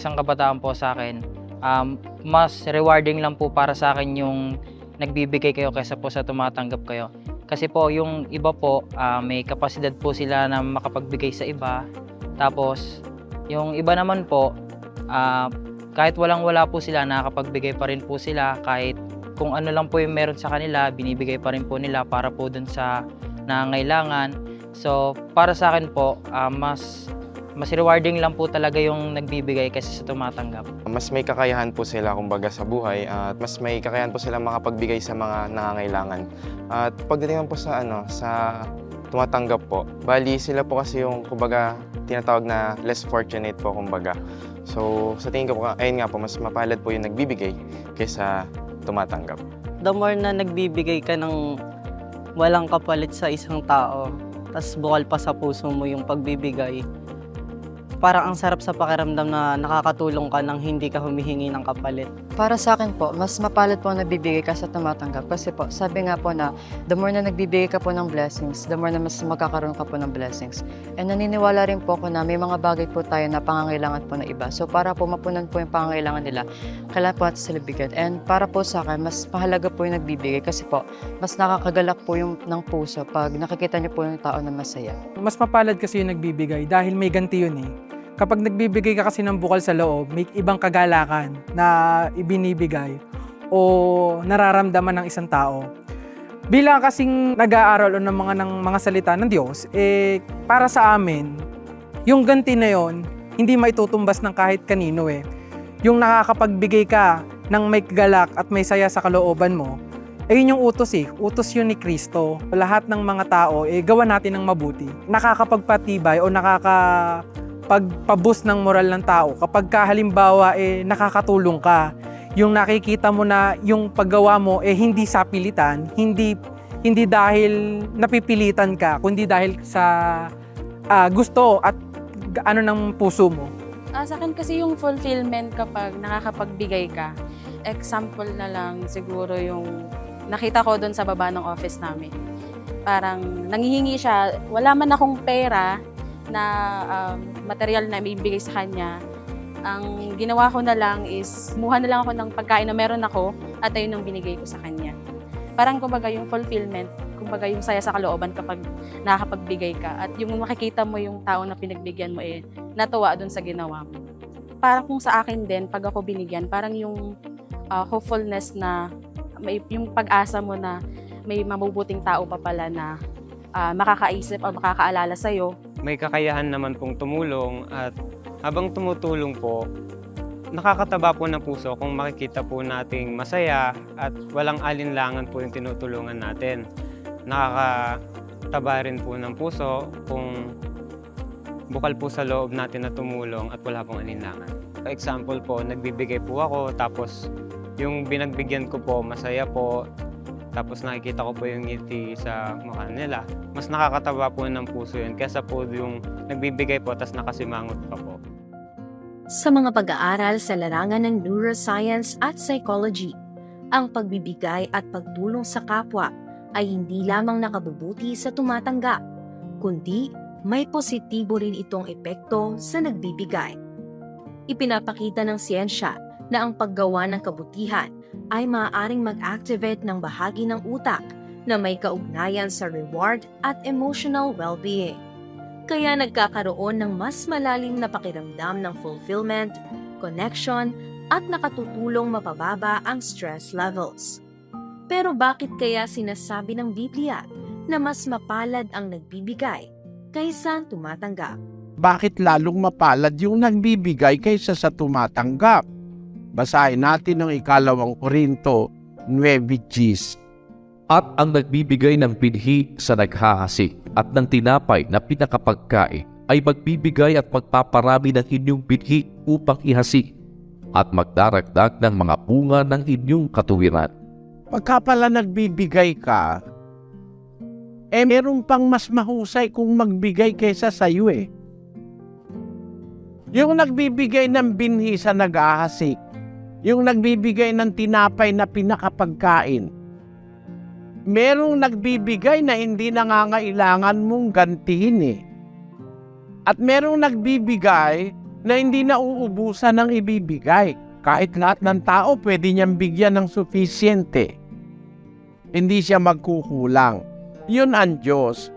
isang kabataan po sa akin, mas rewarding lang po para sa akin yung nagbibigay kayo kaysa po sa tumatanggap kayo. Kasi po yung iba po, may kapasidad po sila na makapagbigay sa iba. Tapos yung iba naman po, kahit walang-wala po sila, nakakapagbigay pa rin po sila. Kahit kung ano lang po yung meron sa kanila, binibigay pa rin po nila para po dun sa nangangailangan. So para sa akin po, mas rewarding lang po talaga yung nagbibigay kaysa sa tumatanggap. Mas may kakayahan po sila kumbaga sa buhay at mas may kakayahan po sila makapagbigay sa mga nangangailangan. At pagdating po sa sa tumatanggap po, bali sila po kasi yung kumbaga tinatawag na less fortunate po kumbaga. So sa tingin ko po, ayun nga po, mas mapalad po yung nagbibigay kaysa tumatanggap. The more na nagbibigay ka ng walang kapalit sa isang tao, tas bukal pa sa puso mo yung pagbibigay, parang ang sarap sa pakiramdam na nakakatulong ka nang hindi ka humihingi ng kapalit. Para sa akin po, mas mapalad po ang nagbibigay ka sa tumatanggap. Kasi po, sabi nga po na the more na nagbibigay ka po ng blessings, the more na mas magkakaroon ka po ng blessings. And naniniwala rin po ako na may mga bagay po tayo na pangangailangan po na iba. So para po mapunan po yung pangangailangan nila, kailangan po natin sila bigyan. And para po sa akin, mas mahalaga po yung nagbibigay kasi po, mas nakakagalak po yung ng puso pag nakikita niyo po yung tao na masaya. Mas mapalad kasi yung nagbibigay dahil may ganti yun eh. Kapag nagbibigay ka kasi ng bukal sa loob, may ibang kagalakan na ibinibigay o nararamdaman ng isang tao. Bilang kasing nag-aaral o ng mga salita ng Diyos, para sa amin, yung ganti na yon hindi maitutumbas ng kahit kanino eh. Yung nakakapagbigay ka ng may galak at may saya sa kalooban mo, yun yung utos eh. Utos yun ni Kristo. Lahat ng mga tao, gawa natin ng mabuti. Nakakapagpatibay o pagpaboost ng moral ng tao. Kapag halimbawa nakakatulong ka, yung nakikita mo na yung paggawa mo hindi sa pilitan, hindi dahil napipilitan ka, kundi dahil sa gusto at ng puso mo. Sa akin kasi yung fulfillment kapag nakakapagbigay ka. Example na lang siguro yung nakita ko doon sa baba ng office namin. Parang nanghihingi siya, wala man akong pera na material na ibibigay sa kanya. Ang ginawa ko na lang is, muha na lang ako ng pagkain na meron ako at ayun ang binigay ko sa kanya. Parang kumbaga yung fulfillment, kumbaga yung saya sa kalooban kapag nakakapagbigay ka at yung makikita mo yung tao na pinagbigyan mo natuwa dun sa ginawa mo. Parang kung sa akin din, pag ako binigyan, parang yung hopefulness na yung pag-asa mo na may mabubuting tao pa pala na makakaisip o makakaalala sa'yo. May kakayahan naman pong tumulong at habang tumutulong po, nakakataba po ng puso kung makikita po nating masaya at walang alinlangan po yung tinutulungan natin. Nakakataba rin po ng puso kung bukal po sa loob natin na tumulong at wala pong alinlangan. Example po, nagbibigay po ako tapos yung binagbigyan ko po, masaya po, tapos nakikita ko po yung ngiti sa mukha nila. Mas nakakataba po ng puso yun kaysa po yung nagbibigay po tapos nakasimangot pa po. Sa mga pag-aaral sa larangan ng neuroscience at psychology, ang pagbibigay at pagtulong sa kapwa ay hindi lamang nakabubuti sa tumatanggap, kundi may positibo rin itong epekto sa nagbibigay. Ipinapakita ng siyensya na ang paggawa ng kabutihan ay maaaring mag-activate ng bahagi ng utak na may kaugnayan sa reward at emotional well-being. Kaya nagkakaroon ng mas malalim na pakiramdam ng fulfillment, connection, at nakatutulong mapababa ang stress levels. Pero bakit kaya sinasabi ng Biblia na mas mapalad ang nagbibigay kaysa tumatanggap? Bakit lalong mapalad yung nagbibigay kaysa sa tumatanggap? Basahin natin ang 2 Korinto 9:10. At ang nagbibigay ng binhi sa naghahasik at ng tinapay na pinakapagkain ay magbibigay at magpaparami ng inyong binhi upang ihasik at magdaragdag ng mga bunga ng inyong katuwiran. Pagka pala nagbibigay ka, meron pang mas mahusay kung magbigay kaysa sa'yo eh. Yung nagbibigay ng binhi sa naghahasik, yung nagbibigay ng tinapay na pinakapagkain, merong nagbibigay na hindi nangangailangan mong gantihin eh. At merong nagbibigay na hindi na uubusan ng ibibigay. Kahit lahat ng tao pwede niyang bigyan ng sufisyente. Hindi siya magkukulang. Yun ang Diyos.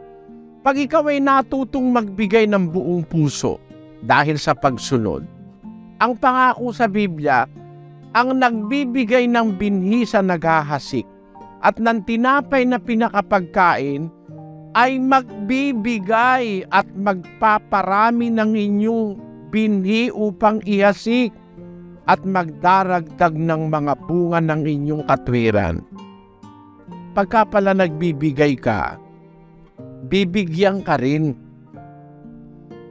Pag ikaw ay natutong magbigay ng buong puso dahil sa pagsunod, ang pangako sa Biblia, ang nagbibigay ng binhi sa naghahasik at ng tinapay na pinakapagkain ay magbibigay at magpaparami ng inyong binhi upang ihasik at magdaragdag ng mga bunga ng inyong katwiran. Pagka pala nagbibigay ka, bibigyan ka rin.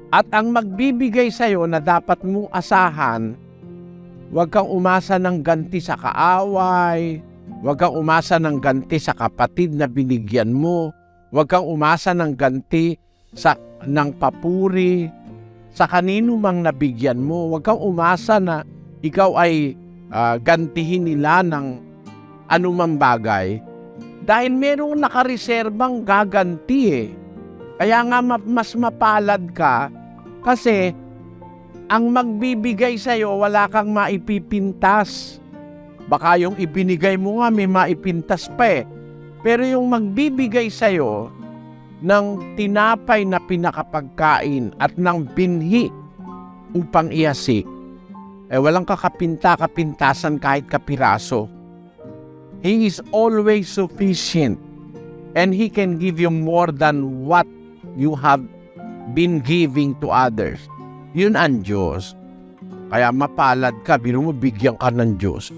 At ang magbibigay sa'yo na dapat mong asahan, huwag kang umasa ng ganti sa kaaway, huwag kang umasa ng ganti sa kapatid na binigyan mo, huwag kang umasa ng ganti ng papuri sa kanino mang nabigyan mo, huwag kang umasa na ikaw ay gantihin nila ng anumang bagay. Dahil merong nakareserbang gaganti eh. Kaya nga mas mapalad ka kasi ang magbibigay sa'yo wala kang maipipintas. Baka yung ibinigay mo nga may maipintas pa eh. Pero yung magbibigay sa'yo ng tinapay na pinakapagkain at ng binhi upang ihasik, walang kakapinta-kapintasan kahit kapiraso. He is always sufficient and He can give you more than what you have been giving to others. Yun ang Diyos. Kaya mapalad ka, biro mo bigyan ka ng Diyos.